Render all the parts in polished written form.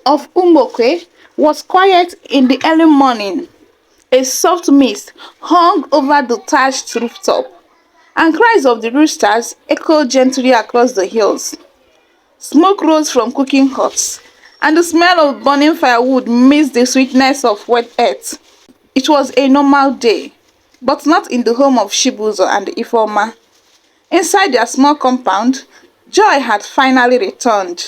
of Umokwe was quiet in the early morning. A soft mist hung over the thatched rooftop, and cries of the roosters echoed gently across the hills. Smoke rose from cooking huts, and the smell of burning firewood mixed the sweetness of wet earth. It was a normal day, but not in the home of Shibuzo and Ifeoma. Inside their small compound, joy had finally returned.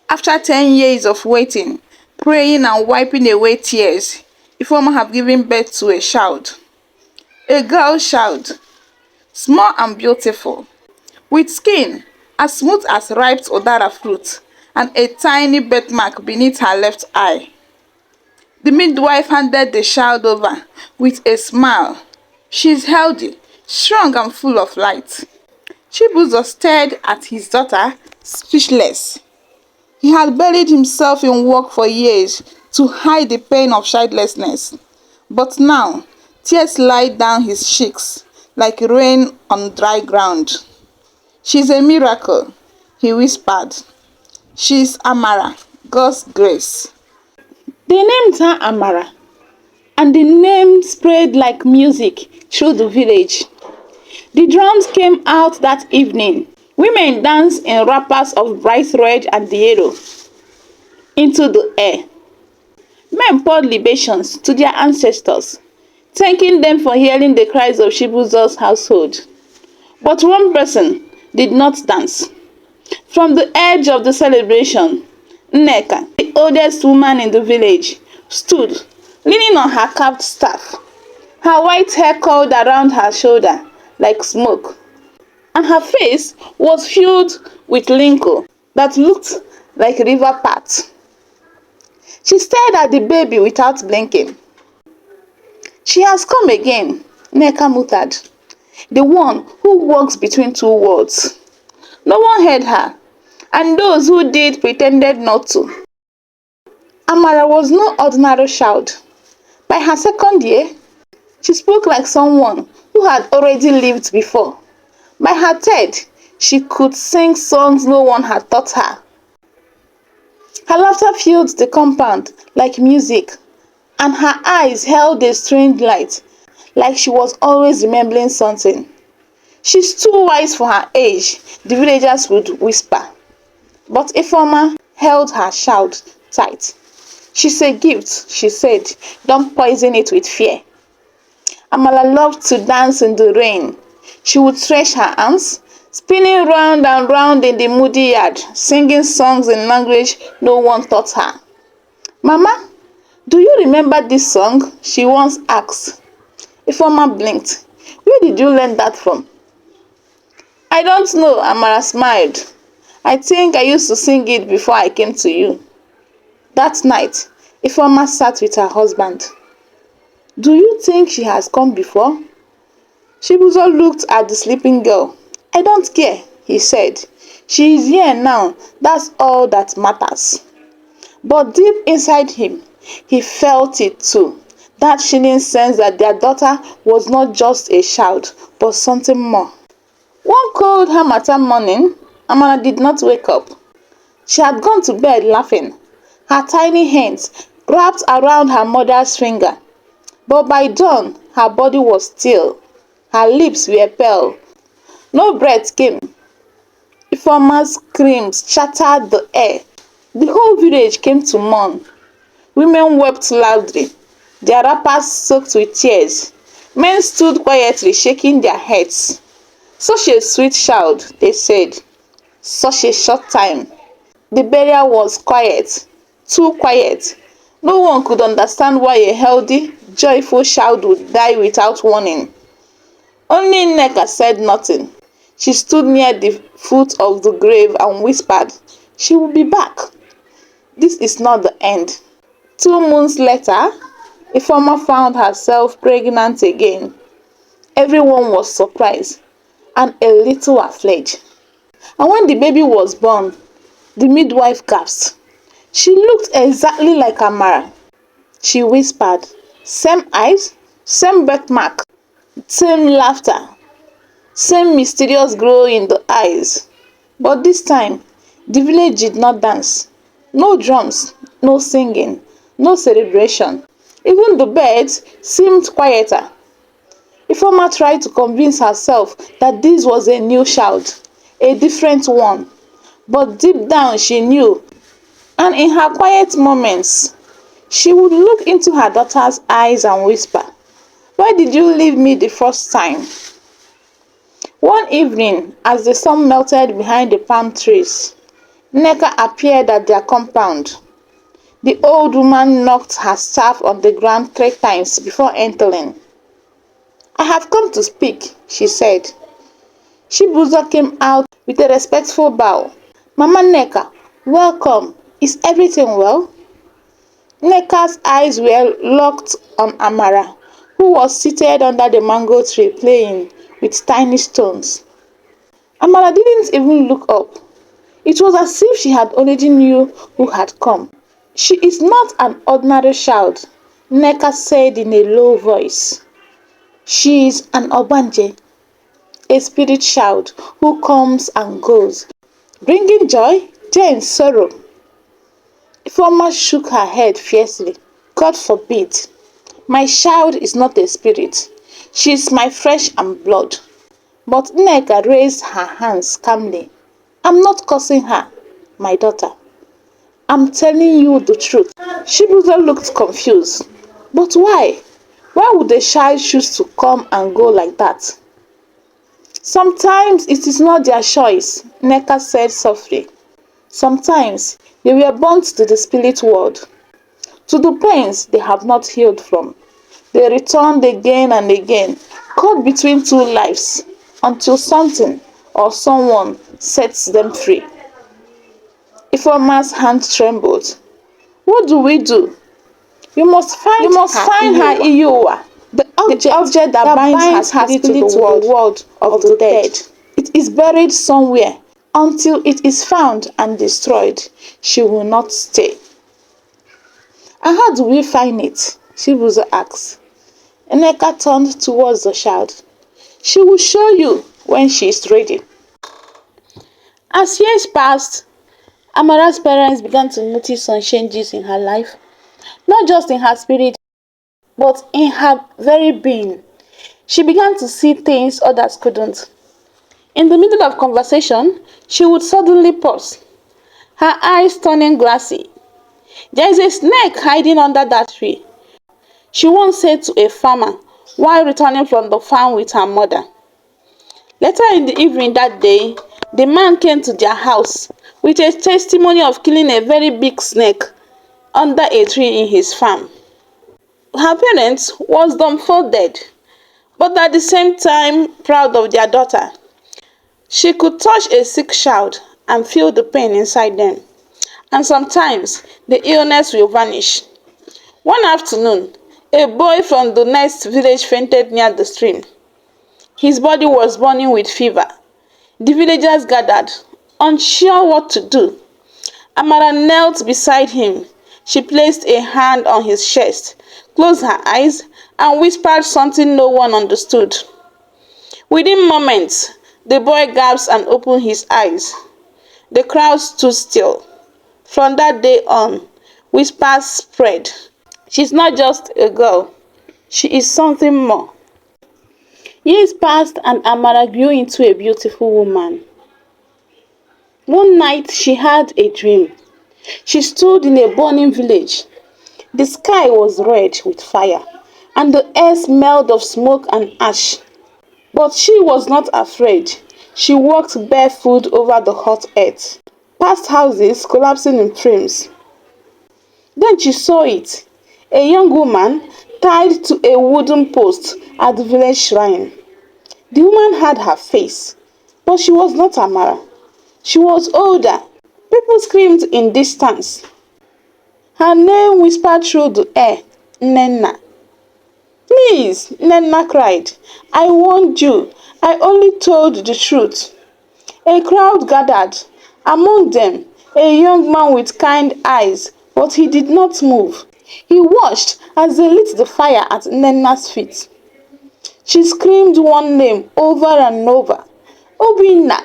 After 10 years of waiting, praying and wiping away tears, Ifeoma had given birth to a child. A girl child, small and beautiful, with skin as smooth as ripe udara fruit and a tiny birthmark beneath her left eye. The midwife handed the child over with a smile. She's healthy, strong and full of light. Chibuzo stared at his daughter, speechless. He had buried himself in work for years to hide the pain of childlessness. But now, tears slid down his cheeks like rain on dry ground. She's a miracle, he whispered. She's Amara, God's grace. They named her Amara, and the name spread like music through the village. The drums came out that evening. Women danced in wrappers of bright red and yellow into the air. Men poured libations to their ancestors, thanking them for hearing the cries of Shibuzo's household. But one person did not dance. From the edge of the celebration, Nneka, the oldest woman in the village, stood, leaning on her carved staff. Her white hair curled around her shoulder like smoke, and her face was filled with wrinkles that looked like river paths. She stared at the baby without blinking. She has come again, Nneka muttered, the one who walks between two worlds. No one heard her, and those who did pretended not to. Amara was no ordinary child. By her second year, she spoke like someone who had already lived before. By her third, she could sing songs no one had taught her. Her laughter filled the compound like music, and her eyes held a strange light, like she was always remembering something. She's too wise for her age, the villagers would whisper. But Ifeoma held her child tight. She's a gift, she said. Don't poison it with fear. Amala loved to dance in the rain. She would stretch her arms, spinning round and round in the muddy yard, singing songs in language no one taught her. Mama, do you remember this song? She once asked. Ifeoma blinked. Where did you learn that from? I don't know, Amara smiled. I think I used to sing it before I came to you. That night, Ifeoma sat with her husband. Do you think she has come before? Shibuzo looked at the sleeping girl. I don't care, he said. She is here now. That's all that matters. But deep inside him, he felt it too. That chilling sense that their daughter was not just a child, but something more. One cold harmattan morning, Amara did not wake up. She had gone to bed laughing, her tiny hands wrapped around her mother's finger. But by dawn, her body was still. Her lips were pale. No breath came. Ifeoma's screams shattered the air. The whole village came to mourn. Women wept loudly, their wrappers soaked with tears. Men stood quietly, shaking their heads. Such a sweet child, they said. Such a short time. The burial was quiet, too quiet. No one could understand why a healthy, joyful child would die without warning. Only Nneka said nothing. She stood near the foot of the grave and whispered, she will be back. This is not the end. 2 months later, Ifeoma found herself pregnant again. Everyone was surprised and a little afraid. And when the baby was born, the midwife gasped. She looked exactly like Amara. She whispered, same eyes, same birthmark, same laughter, same mysterious glow in the eyes. But this time, the village did not dance. No drums, No singing, no celebration. Even the birds seemed quieter. Ifeoma tried to convince herself that this was a new child, a different one. But deep down she knew, and in her quiet moments, she would look into her daughter's eyes and whisper, "Why did you leave me the first time?" One evening, as the sun melted behind the palm trees, Nneka appeared at their compound. The old woman knocked her staff on the ground 3 times before entering. "I have come to speak," she said. Chibuzo came out with a respectful bow. "Mama Nneka, welcome. Is everything well?" Nneka's eyes were locked on Amara, who was seated under the mango tree playing with tiny stones. Amara didn't even look up. It was as if she had already knew who had come. "She is not an ordinary child," Nneka said in a low voice. "She is an Obanje, a spirit child who comes and goes, bringing joy, then sorrow." Ifeoma shook her head fiercely. "God forbid. My child is not a spirit. She is my flesh and blood." But Nneka raised her hands calmly. "I'm not cursing her, my daughter. I'm telling you the truth." Chibuzo looked confused. "But why? Why would a child choose to come and go like that?" "Sometimes it is not their choice," Nneka said softly. "Sometimes they were born to the spirit world, to the pains they have not healed from. They returned again and again, caught between two lives, until something or someone sets them free." Ifeoma's hand trembled. "What do we do?" "You must find her Iyuwa, the object that binds her spirit to the world of the dead. It is buried somewhere. Until it is found and destroyed, she will not stay." "And how do we find it?" Chibuzo asked. Nneka turned towards the child. "She will show you when she is ready." As years passed, Amara's parents began to notice some changes in her life, not just in her spirit, but in her very being. She began to see things others couldn't. In the middle of conversation, she would suddenly pause, her eyes turning glassy. "There is a snake hiding under that tree," she once said to a farmer while returning from the farm with her mother. Later in the evening that day, the man came to their house with a testimony of killing a very big snake under a tree in his farm. Her parents was dumbfounded, but at the same time proud of their daughter. She could touch a sick child and feel the pain inside them, and sometimes the illness will vanish. One afternoon, a boy from the next village fainted near the stream. His body was burning with fever. The villagers gathered, unsure what to do. Amara knelt beside him. She placed a hand on his chest, closed her eyes, and whispered something no one understood. Within moments, the boy gasped and opened his eyes. The crowd stood still. From that day on, whispers spread. "She's not just a girl. She is something more." Years passed and Amara grew into a beautiful woman. One night she had a dream. She stood in a burning village. The sky was red with fire, and the air smelled of smoke and ash. But she was not afraid. She walked barefoot over the hot earth, past houses collapsing in flames. Then she saw it, a young woman tied to a wooden post at the village shrine. The woman had her face, but she was not Amara. She was older. People screamed in distance. Her name whispered through the air, "Nnenna." "Please," Nnenna cried. "I warned you. I only told the truth." A crowd gathered. Among them, a young man with kind eyes, but he did not move. He watched as they lit the fire at Nnenna's feet. She screamed one name over and over. "Obinna!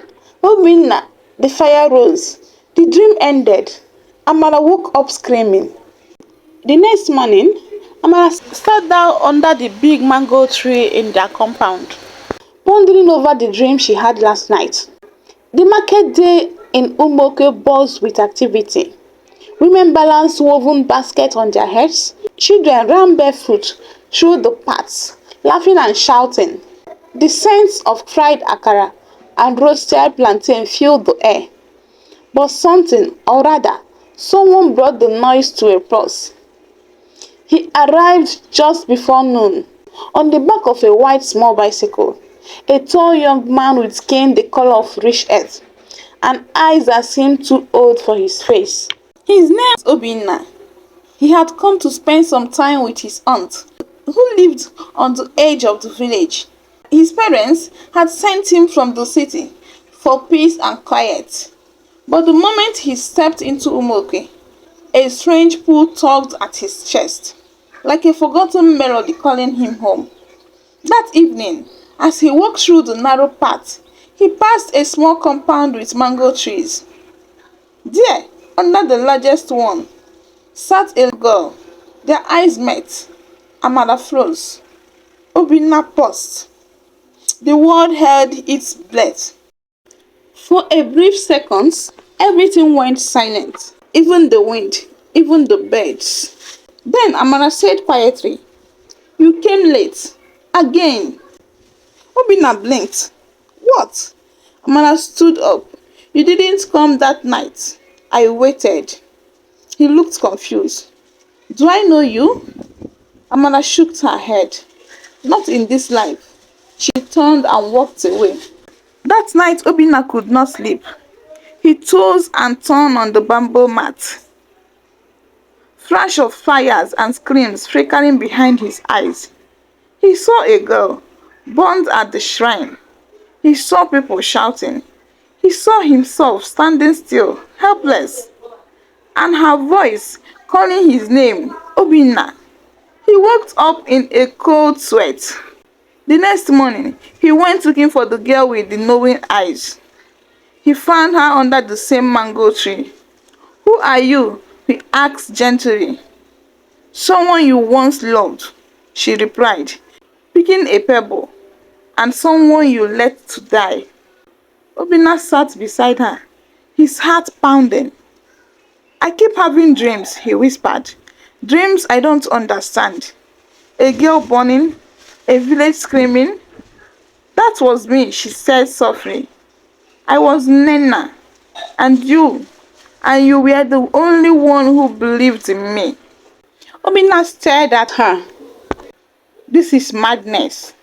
Obinna!" The fire rose. The dream ended. Amara woke up screaming. The next morning, Amara sat down under the big mango tree in their compound, pondering over the dream she had last night. The market day in Umoke buzzed with activity. Women balanced woven baskets on their heads. Children ran barefoot through the paths, laughing and shouting. The scents of fried akara and roasted plantain filled the air. But something, or rather, someone brought the noise to a pause. He arrived just before noon, on the back of a white small bicycle. A tall young man with skin the color of rich earth, and eyes that seemed too old for his face. His name was Obinna. He had come to spend some time with his aunt, who lived on the edge of the village. His parents had sent him from the city for peace and quiet. But the moment he stepped into Umoke, a strange pull tugged at his chest, like a forgotten melody calling him home. That evening, as he walked through the narrow path, he passed a small compound with mango trees. There, under the largest one, sat a girl. Their eyes met. Amara froze. Obinna paused. The world held its breath. For a brief second, everything went silent. Even the wind, even the birds. Then Amara said quietly, "You came late. Again." Obinna blinked. "What?" Amara stood up. "You didn't come that night. I waited." He looked confused. "Do I know you?" Amara shook her head. "Not in this life." She turned and walked away. That night Obinna could not sleep. He tossed and turned on the bamboo mat. Flash of fires and screams flickering behind his eyes. He saw a girl, burned at the shrine. He saw people shouting. He saw himself standing still, helpless, and her voice calling his name, Obinna. He woke up in a cold sweat. The next morning, he went looking for the girl with the knowing eyes. He found her under the same mango tree. "Who are you?" he asked gently. "Someone you once loved," she replied, picking a pebble. "And someone you let to die." Obinna sat beside her, his heart pounding. "I keep having dreams," he whispered. "Dreams I don't understand. A girl burning, a village screaming." "That was me," she said softly. "I was Nena, and you were the only one who believed in me." Obinna stared at her. "This is madness."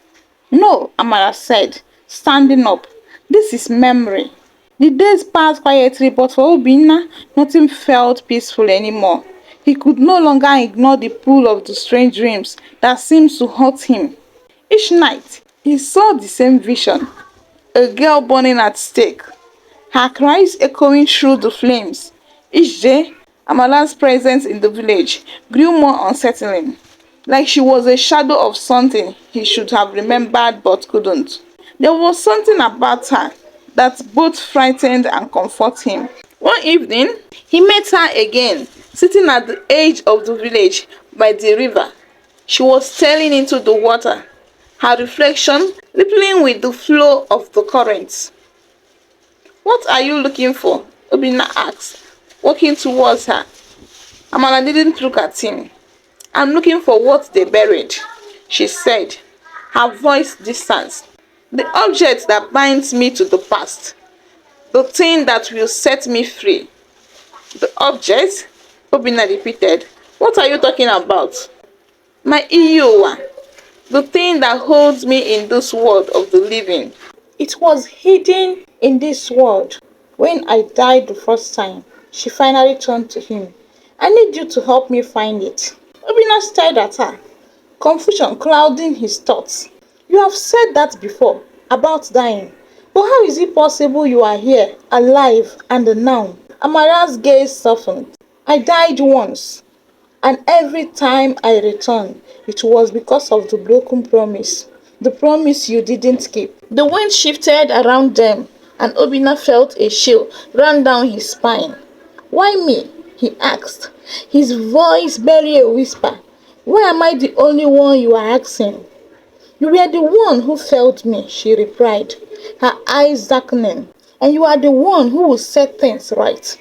"No," Amara said, standing up. "This is memory." The days passed quietly, but for Obinna, nothing felt peaceful anymore. He could no longer ignore the pull of the strange dreams that seemed to haunt him. Each night, he saw the same vision. A girl burning at stake, her cries echoing through the flames. Each day, Amala's presence in the village grew more unsettling, like she was a shadow of something he should have remembered but couldn't. There was something about her that both frightened and comforted him. One evening, he met her again, sitting at the edge of the village by the river. She was staring into the water, her reflection rippling with the flow of the currents. "What are you looking for?" Obinna asked, walking towards her. Amara didn't look at him. "I'm looking for what they buried," she said, her voice distant. "The object that binds me to the past. The thing that will set me free." "The object?" Obinna repeated. "What are you talking about?" "My Iyowa. The thing that holds me in this world of the living. It was hidden in this world. When I died the first time," she finally turned to him. "I need you to help me find it." Obinna stared at her, confusion clouding his thoughts. "You have said that before, about dying. But how is it possible you are here, alive, and now?" Amara's gaze softened. "I died once, and every time I returned, it was because of the broken promise. The promise you didn't keep." The wind shifted around them, and Obinna felt a chill run down his spine. "Why me?" he asked, his voice barely a whisper. Why am I the only one you are asking? You were the one who failed me, she replied, her eyes darkening, and you are the one who will set things right.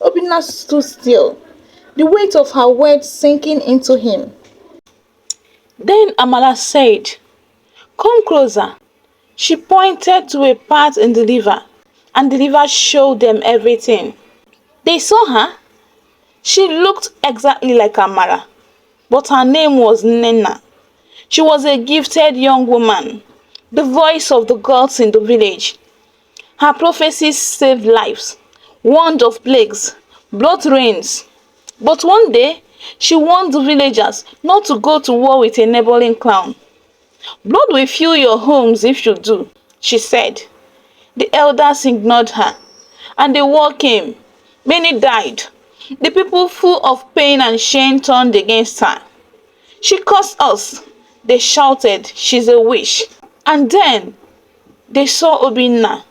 Obinna stood still, the weight of her words sinking into him. Then Amara said, "Come closer." She pointed to a part in the river, and the river showed them everything. They saw her. She looked exactly like Amara, but her name was Nena. She was a gifted young woman, the voice of the gods in the village. Her prophecies saved lives, warned of plagues, blood rains. But one day, she warned the villagers not to go to war with a neighboring clan. "Blood will fill your homes if you do," she said. The elders ignored her, and the war came. Many died. The people, full of pain and shame, turned against her. "She cursed us," they shouted. "She's a witch." And then they saw Obinna,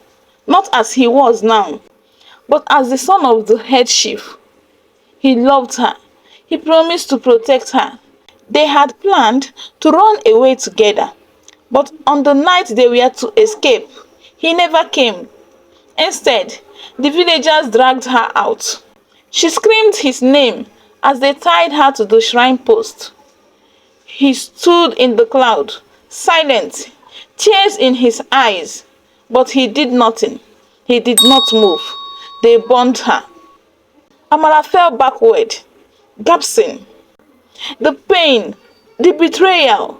not as he was now, but as the son of the head chief. He loved her. He promised to protect her. They had planned to run away together, but on the night they were to escape, he never came. Instead, the villagers dragged her out. She screamed his name as they tied her to the shrine post. He stood in the cloud, silent, tears in his eyes, but he did nothing. He did not move. They burned her. Amara fell backward, gasping. The pain, the betrayal,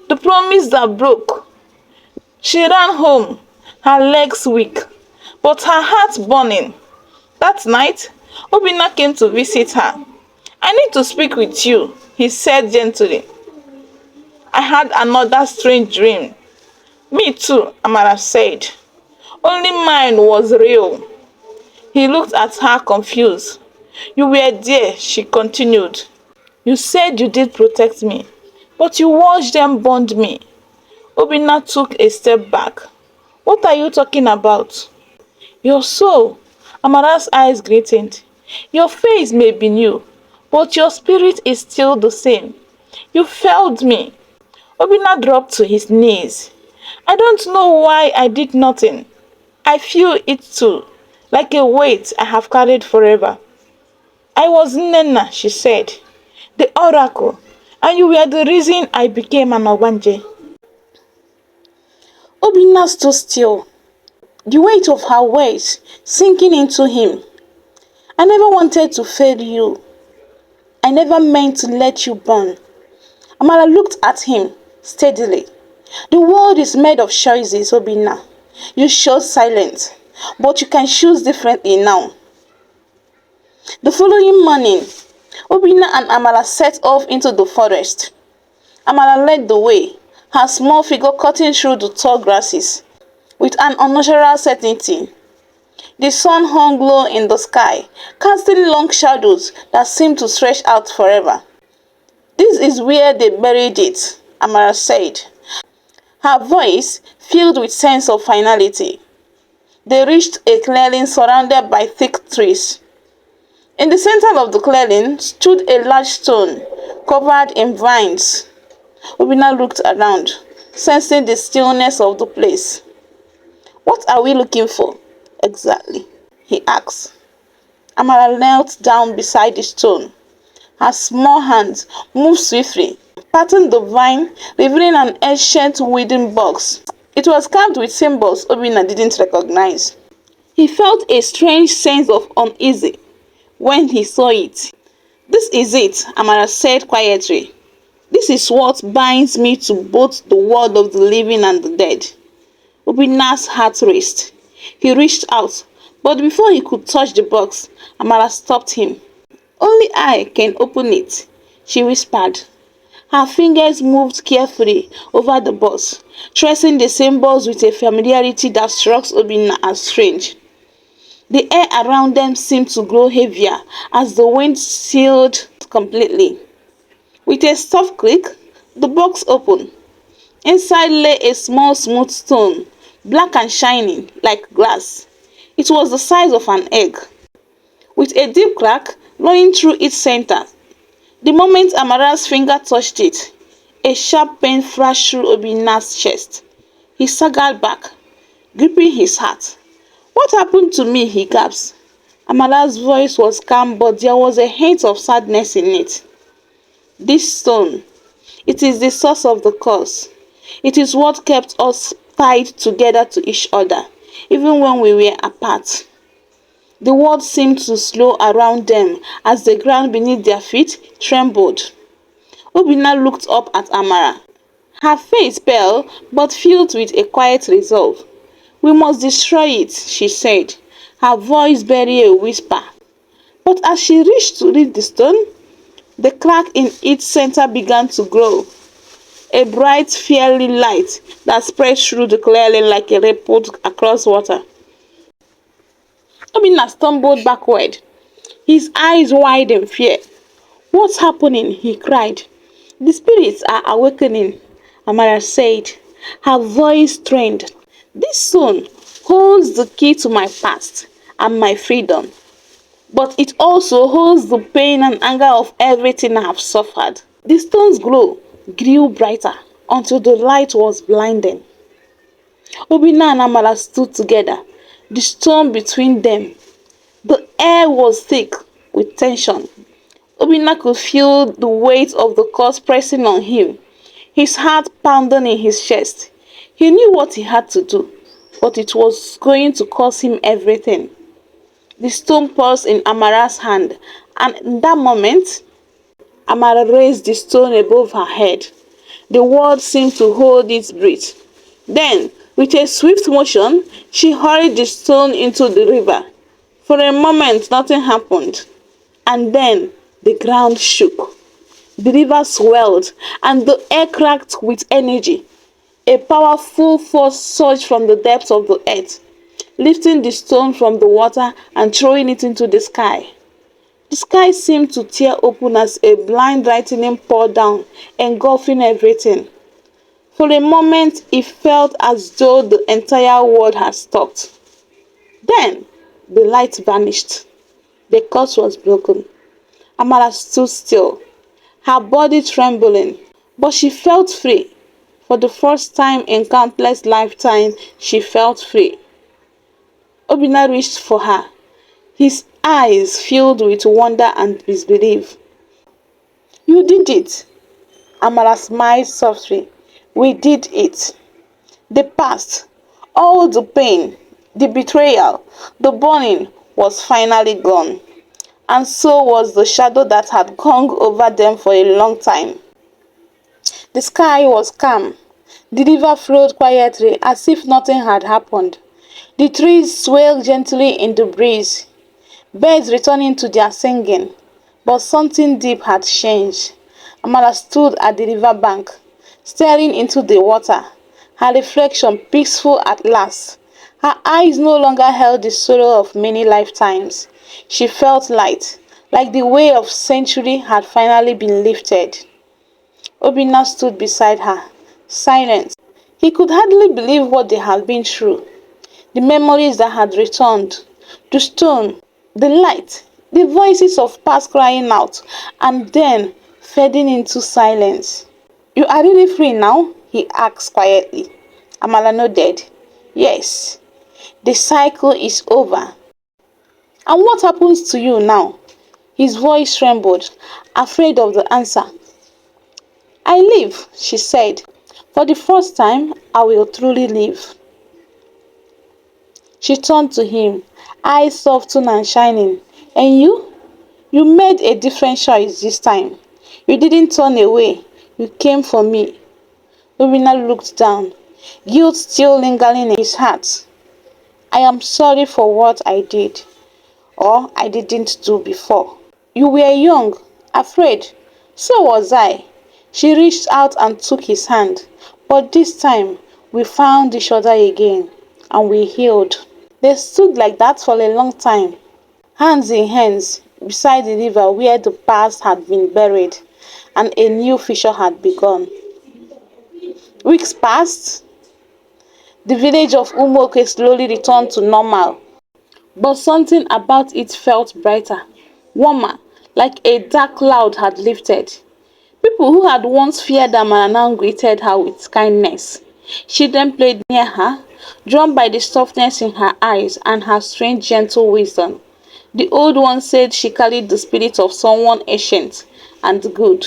the promise that broke. She ran home, her legs weak, but her heart burning. That night, Obinna came to visit her. "I need to speak with you," he said gently. "I had another strange dream." "Me too," Amara said. "Only mine was real." He looked at her confused. "You were there," she continued. "You said you did protect me, but you watched them burn me." Obinna took a step back. "What are you talking about?" "Your soul." Amara's eyes glistened. "Your face may be new, but your spirit is still the same. You failed me." Obinna dropped to his knees. "I don't know why I did nothing. I feel it too, like a weight I have carried forever." "I was Nena," she said, "the oracle, and you were the reason I became an Obanje." Obinna stood still, the weight of her words sinking into him. "I never wanted to fail you. I never meant to let you burn." Amara looked at him steadily. "The world is made of choices, Obinna. You chose silence, but you can choose differently now." The following morning, Obinna and Amara set off into the forest. Amara led the way, her small figure cutting through the tall grasses with an unnatural certainty. The sun hung low in the sky, casting long shadows that seemed to stretch out forever. "This is where they buried it," Amara said, her voice filled with sense of finality. They reached a clearing surrounded by thick trees. In the center of the clearing stood a large stone covered in vines. Obinna looked around, sensing the stillness of the place. "What are we looking for exactly?" he asked. Amara knelt down beside the stone. Her small hands moved swiftly, patting the vine, revealing an ancient wooden box. It was carved with symbols Obinna didn't recognize. He felt a strange sense of unease when he saw it. "This is it," Amara said quietly. "This is what binds me to both the world of the living and the dead." Obinna's heart raced. He reached out, but before he could touch the box, Amara stopped him. "Only I can open it," she whispered. Her fingers moved carefully over the box, tracing the symbols with a familiarity that struck Obinna as strange. The air around them seemed to grow heavier as the wind sealed completely. With a soft click, the box opened. Inside lay a small smooth stone, black and shining like glass. It was the size of an egg. With a deep crack, running through its center. The moment Amara's finger touched it, a sharp pain flashed through Obinna's chest. He staggered back, gripping his heart. "What happened to me?" he gasped. Amara's voice was calm, but there was a hint of sadness in it. "This stone, it is the source of the curse. It is what kept us tied together to each other, even when we were apart." The world seemed to slow around them as the ground beneath their feet trembled. Obinna looked up at Amara, her face pale but filled with a quiet resolve. "We must destroy it," she said, her voice barely a whisper. But as she reached to reach the stone, the crack in its center began to grow. A bright, fiery light that spread through the clearing like a ripple across water. Obinna stumbled backward, his eyes wide in fear. "What's happening?" he cried. "The spirits are awakening," Amara said, her voice strained. "This stone holds the key to my past and my freedom, but it also holds the pain and anger of everything I have suffered." The stone's glow grew brighter until the light was blinding. Obinna and Amara stood together, the stone between them. The air was thick with tension. Obinna could feel the weight of the curse pressing on him, his heart pounding in his chest. He knew what he had to do, but it was going to cost him everything. The stone paused in Amara's hand, and in that moment, Amara raised the stone above her head. The world seemed to hold its breath. Then, with a swift motion, she hurried the stone into the river. For a moment, nothing happened. And then, the ground shook. The river swelled, and the air cracked with energy. A powerful force surged from the depths of the earth, lifting the stone from the water and throwing it into the sky. The sky seemed to tear open as a blind lightning poured down, engulfing everything. For a moment, it felt as though the entire world had stopped. Then, the light vanished. The curse was broken. Amara stood still, her body trembling, but she felt free. For the first time in countless lifetimes, she felt free. Obinna reached for her, his eyes filled with wonder and disbelief. "You did it," Amara smiled softly. "We did it. The past, all the pain, the betrayal, the burning was finally gone. And so was the shadow that had hung over them for a long time." The sky was calm. The river flowed quietly as if nothing had happened. The trees swayed gently in the breeze, birds returning to their singing. But something deep had changed. Amara stood at the river bank, staring into the water, her reflection peaceful at last. Her eyes no longer held the sorrow of many lifetimes. She felt light, like the weight of centuries had finally been lifted. Obinna stood beside her, silent. He could hardly believe what they had been through. The memories that had returned, the stone, the light, the voices of past crying out, and then fading into silence. "You are really free now?" he asked quietly. Amara nodded. "Yes, the cycle is over." "And what happens to you now?" His voice trembled, afraid of the answer. "I live," she said. "For the first time, I will truly live." She turned to him, eyes softened and shining. "And you? You made a different choice this time. You didn't turn away. You came for me." Obinna looked down, guilt still lingering in his heart. "I am sorry for what I did, or I didn't do before. You were young, afraid. So was I." She reached out and took his hand. "But this time, we found each other again, and we healed." They stood like that for a long time, hands in hands, beside the river where the past had been buried and a new future had begun. Weeks passed. The village of Umoke slowly returned to normal, but something about it felt brighter, warmer, like a dark cloud had lifted. People who had once feared Amara now greeted her with kindness. Children played near her, drawn by the softness in her eyes and her strange gentle wisdom. The old one said she carried the spirit of someone ancient and good.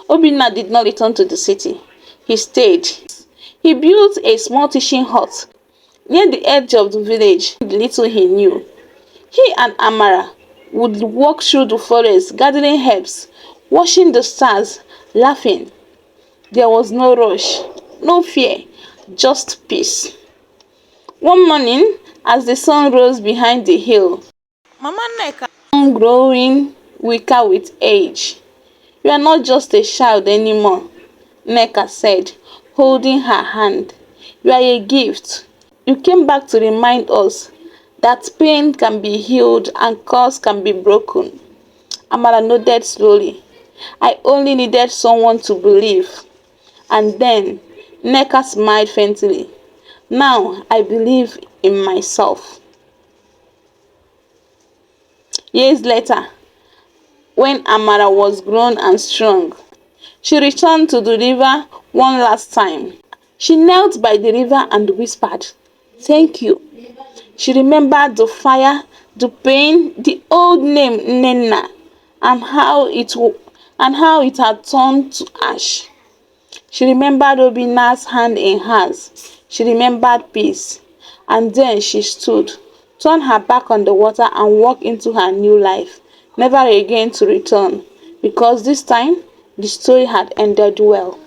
Obinna did not return to the city. He stayed. He built a small teaching hut near the edge of the village. The little he knew. He and Amara would walk through the forest, gathering herbs, watching the stars, laughing. There was no rush, no fear, just peace. One morning, as the sun rose behind the hill, Mama Nneka, growing weaker with age. You are not just a child anymore, Nneka said, holding her hand. You are a gift. You came back to remind us that pain can be healed and curse can be broken. Amara nodded slowly. I only needed someone to believe. And then Nneka smiled faintly. Now I believe in myself. Years later, when Amara was grown and strong, she returned to the river one last time. She knelt by the river and whispered, Thank you. She remembered the fire, the pain, the old name Nenna, and how it had turned to ash. She remembered Obina's hand in hers. She remembered peace. And then she stood, turned her back on the water and walked into her new life, never again to return, because this time the story had ended well.